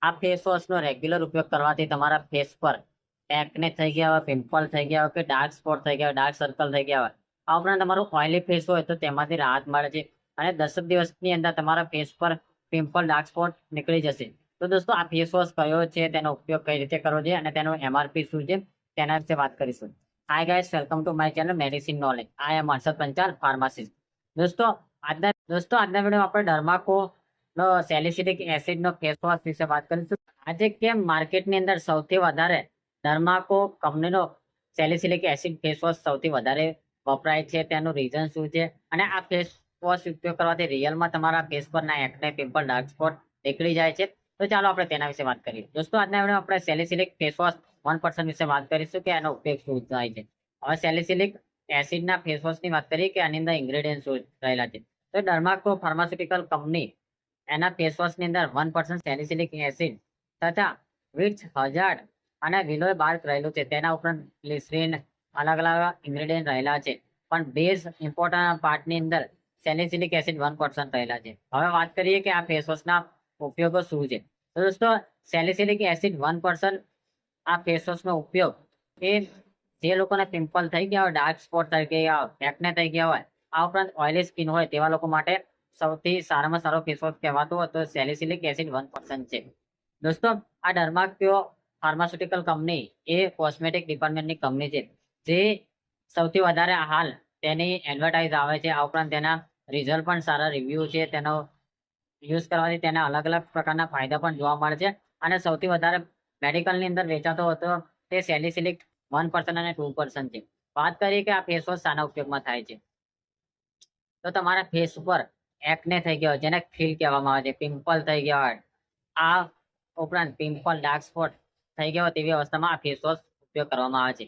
આ face વોશનો regular ઉપયોગ કરવાથી તમારા ફેસ પર એકને થઈ ગયા હોય, પિમ્પલ થઈ ગયા હોય કે ડાર્ક સ્પોટ થઈ ગયા હોય, ડાર્ક સર્કલ થઈ ગયા હોય, આ ઉપરાંત તમારું ઓઇલી ફેસ હોય તો તેમાંથી રાહત મળે છે અને 10 દિવસની અંદર તમારા ફેસ પર પિમ્પલ, ડાર્ક સ્પોટ નીકળી જશે. તો દોસ્તો આ ફેસ વોશ કયો છે, તેનો ઉપયોગ કઈ રીતે કરવો છે અને તેનું એમઆરપી શું છે તેના વિશે વાત કરીશું. Hi guys, welcome to my channel medicine knowledge. I am Harshad Panchal, pharmacist. આજના વિડીયોમાં આપણે ડર્માકો નો સેલિસિલિક એસિડ નો ફેસ વોશ વિશે વાત કરીશું. આજે કેમ માર્કેટની અંદર સૌથી વધારે ડર્માકો કંપનીનો સેલિસિલિક એસિડ ફેસ વોશ સૌથી વધારે વપરાય છે, તેનું રીઝન શું છે અને આ ફેસ વોશ ઉપયોગ કરવાથી રિયલમાં તમારા ફેસ પરના એકને, પિમ્પલ, ડાર્ક સ્પોટ નીકળી જાય છે. તો ચાલો આપણે તેના વિશે વાત કરીએ. દોસ્તો આજના વિડીયોમાં આપણે સેલિસિલિક ફેસ વોશ 1% વિશે વાત કરીશું કે એનો ઉપયોગ શું થાય છે. હવે સેલિસિલિક એસિડના ફેસ વોશની વાત કરીએ કે આની અંદર ઇન્ગ્રેડિયન્ટ શું રહેલા છે. તો ડર્માકો ફાર્માસ્યુટિકલ કંપની એના ફેસ વોશની અંદર 1% સેલિસિલિક એસિડ તથા વિટ્સ હજાર્ડ અને વિલોય બાર્ક રહેલું છે. તેના ઉપરાંત ગ્લિસરીન, અલગ અલગ ઇન્ગ્રેડિયન્ટ રહેલા છે, પણ બેઝ ઇમ્પોર્ટન્ટ પાર્ટની અંદર સેલિસિલિક એસિડ 1% રહેલા છે. હવે વાત કરીએ કે આ ફેસ વોશના ઉપયોગો શું છે. તો દોસ્તો સેલિસિલિક એસિડ 1% આ ફેસ વોશનો ઉપયોગ એ જે લોકોને પિમ્પલ થઈ ગયા હોય, ડાર્ક સ્પોટ થઈ ગયા હોય, એકને થઈ ગયા હોય, આ ઉપરાંત ઓઇલી સ્કિન હોય તેવા લોકો માટે સૌથી સારામાં સારો ફેસ વોશ કહેવાતો હોય તો સેલિસિલિક એસિડ 1% છે. દોસ્તો આ ડર્માક્યો ફાર્માસ્યુટિકલ કંપની એ કોસ્મેટિક ડિપાર્ટમેન્ટની કંપની છે, જે સૌથી વધારે હાલ તેની એડવર્ટાઇઝ આવે છે. આ ઉપરાંત તેના રિઝલ્ટ પણ સારા રિવ્યુ છે. તેનો યુઝ કરવાથી તેના અલગ અલગ પ્રકારના ફાયદા પણ જોવા મળે છે અને સૌથી વધારે મેડિકલની અંદર વેચાતો હતો તે સેલિસિલિક 1% અને 2% છે. વાત કરીએ કે આ ફેસ વોશ શાના ઉપયોગમાં થાય છે. તો તમારા ફેસ ઉપર એકને થઈ ગયો હોય, જેને ખીલ કહેવામાં આવે છે, પિમ્પલ થઈ ગયા હોય, આ ઉપરાંત પિમ્પલ, ડાર્ક સ્પોટ થઈ ગયા હોય તેવી અવસ્થામાં આ ફેસ વોશ ઉપયોગ કરવામાં આવે છે.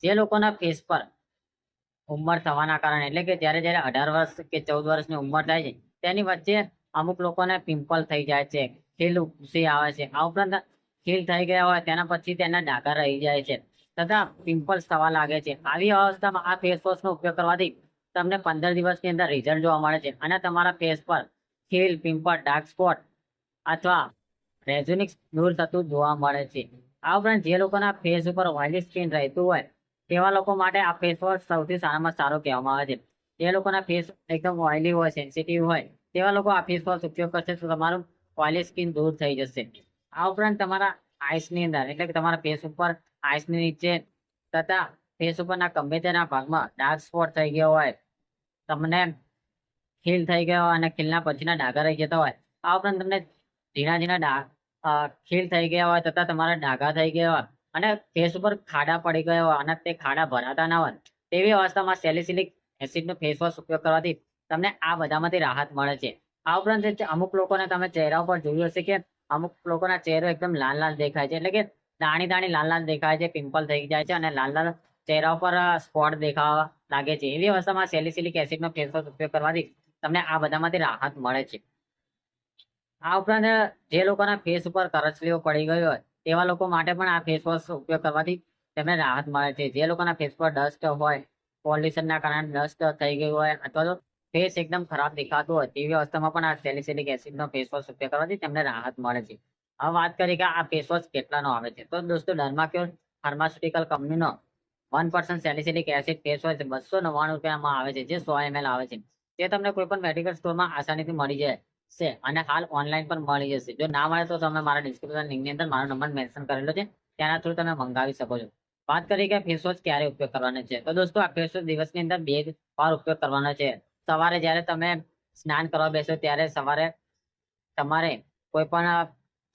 જે લોકોના ફેસ પર ઉંમર થવાના કારણે, એટલે કે જ્યારે 18 વર્ષ કે 14 વર્ષની ઉંમર થાય છે તેની વચ્ચે અમુક લોકોને પિમ્પલ થઈ જાય છે, ખીલ ઉપસી આવે છે. આ ઉપરાંત ખીલ થઈ ગયા હોય તેના પછી તેના ડાઘા રહી જાય છે તથા પિમ્પલ્સ થવા લાગે છે. આવી અવસ્થામાં આ ફેસ વોશનો ઉપયોગ કરવાથી તમને 15 દિવસની અંદર રિઝલ્ટ જોવા મળે છે અને તમારા ફેસ પર ખીલ, પિમ્પલ, ડાર્ક સ્પોટ અથવા રેઝિનિક્સ દૂર થતું જોવા મળે છે. આ ઉપરાંત જે લોકોના ફેસ ઉપર ઓઇલી સ્કિન રહેતું હોય તેવા લોકો માટે આ ફેસ વોશ સૌથી સારામાં સારો કહેવામાં આવે છે. જે લોકોના ફેસ એકદમ ઓઇલી હોય, સેન્સિટિવ હોય તેવા લોકો આ ફેસ વોશ ઉપયોગ કરશે તો તમારું ઓઇલી સ્કિન દૂર થઈ જશે. આ ઉપરાંત તમારા આઈસની અંદર, એટલે કે તમારા ફેસ ઉપર આઈસની નીચે તથા ફેસ ઉપરના ગમે તેના ભાગમાં ડાર્ક સ્પોટ થઈ ગયો હોય, તમને ખીલ થઈ ગયો હોય અને ખીલના પછીના ડાઘા રહી જતા હોય, આ ઉપરાંત તમને ઝીણા ઝીણા ખીલ થઈ ગયા હોય તથા તમારા ડાઘા થઈ ગયા હોય અને ફેસ ઉપર ખાડા પડી ગયા હોય અને તે ખાડા ભરાતા ના હોય તેવી અવસ્થામાં સેલિસિલિક એસિડનો ફેસ વોશ ઉપયોગ કરવાથી તમને આ બધામાંથી રાહત મળે છે. આ ઉપરાંત અમુક લોકોને તમે ચહેરા ઉપર જોયું હશે કે અમુક લોકોના ચહેરો એકદમ લાલ લાલ દેખાય છે, એટલે કે દાણી દાણી લાલ લાલ દેખાય છે, પિમ્પલ થઈ જાય છે અને લાલ લાલ ચહેરા ઉપર સ્પોટ દેખાવા લાગે છે. એવી અવસ્થામાં સેલિસિલિક એસિડનો ફેસ વોશ ઉપયોગ કરવાથી તમને આ બધામાંથી રાહત મળે છે. આ ઉપરાંત જે લોકોના ફેસ ઉપર કરચલીઓ પડી ગઈ હોય તેવા લોકો માટે પણ આ ફેસ વોશ ઉપયોગ કરવાથી તેમને રાહત મળે છે. જે લોકોના ફેસ પર ડસ્ટ હોય, પોલ્યુશનના કારણે ડસ્ટ થઈ ગયું હોય અથવા તો ફેસ એકદમ ખરાબ દેખાતું હોય તેવી અવસ્થામાં પણ આ સેલિસિલિક એસિડનો ફેસ વોશ ઉપયોગ કરવાથી તેમને રાહત મળે છે. હવે વાત કરીએ કે આ ફેસ વોશ કેટલાનો આવે છે. તો દોસ્તો ડર્માક્યોર ફાર્માસ્યુટિકલ કંપનીનો 1% સેલિસિલિક એસિડ ફેસ વોશ 299 રૂપિયામાં આવે છે, જે 100 ml આવે છે. તે તમને કોઈ પણ મેડિકલ સ્ટોરમાં આસાનીથી મળી જાય છે અને હાલ ઓનલાઈન પણ મળી જશે. જો ના મળે તો તમે મારા ડિસ્ક્રિપ્શન લિંકની અંદર મારો નંબર મેન્શન કરેલો છે, તેના થ્રુ તમે મંગાવી શકો છો. વાત કરીએ કે ફેસ વોશ ક્યારે ઉપયોગ કરવાનો છે. તો દોસ્તો આ ફેસ વોશ દિવસની અંદર 2 વાર ઉપયોગ કરવાનો છે. સવારે જ્યારે તમે સ્નાન કરવા બેસો ત્યારે સવારે તમારે કોઈ પણ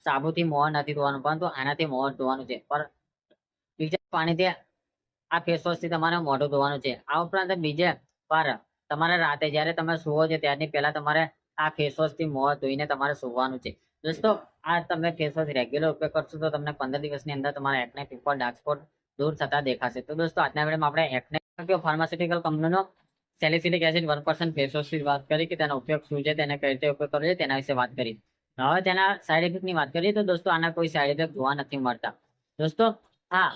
સાબુથી મોં નથી ધોવાનું, પરંતુ આનાથી મોં ધોવાનું છે. પર બીજા પાણીથી આ ફેસ વોશથી તમારે મોઢું ધોવાનું છે. આ ઉપરાંત બીજે વાર તમારે રાતે જ્યારે તમે સુવો છો ત્યારની પહેલા તમારે આ ફેસ વોશથી મોં ધોઈને તમારે સુવાનું છે. દોસ્તો આ તમે ફેસ વોશ રેગ્યુલર ઉપયોગ કરશો તો તમને 15 દિવસની અંદર તમારા એકને, પિમ્પલ, ડાર્ક સ્પોટ દૂર થતા દેખાશે. તો દોસ્તો આજના વિડીયોમાં આપણે એકને ફાર્માસ્યુટિકલ કંપનીનો સેલિસિલિક એસિડ 1% ફેસ વોશની વાત કરી કે તેનો ઉપયોગ શું છે, તેને કઈ રીતે ઉપયોગ કરવો છે તેના વિશે વાત કરી. હવે તેના સાઈડ ઇફેક્ટની વાત કરીએ તો દોસ્તો આના કોઈ સાઈડ ઇફેક્ટ જોવા નથી મળતા. દોસ્તો હા,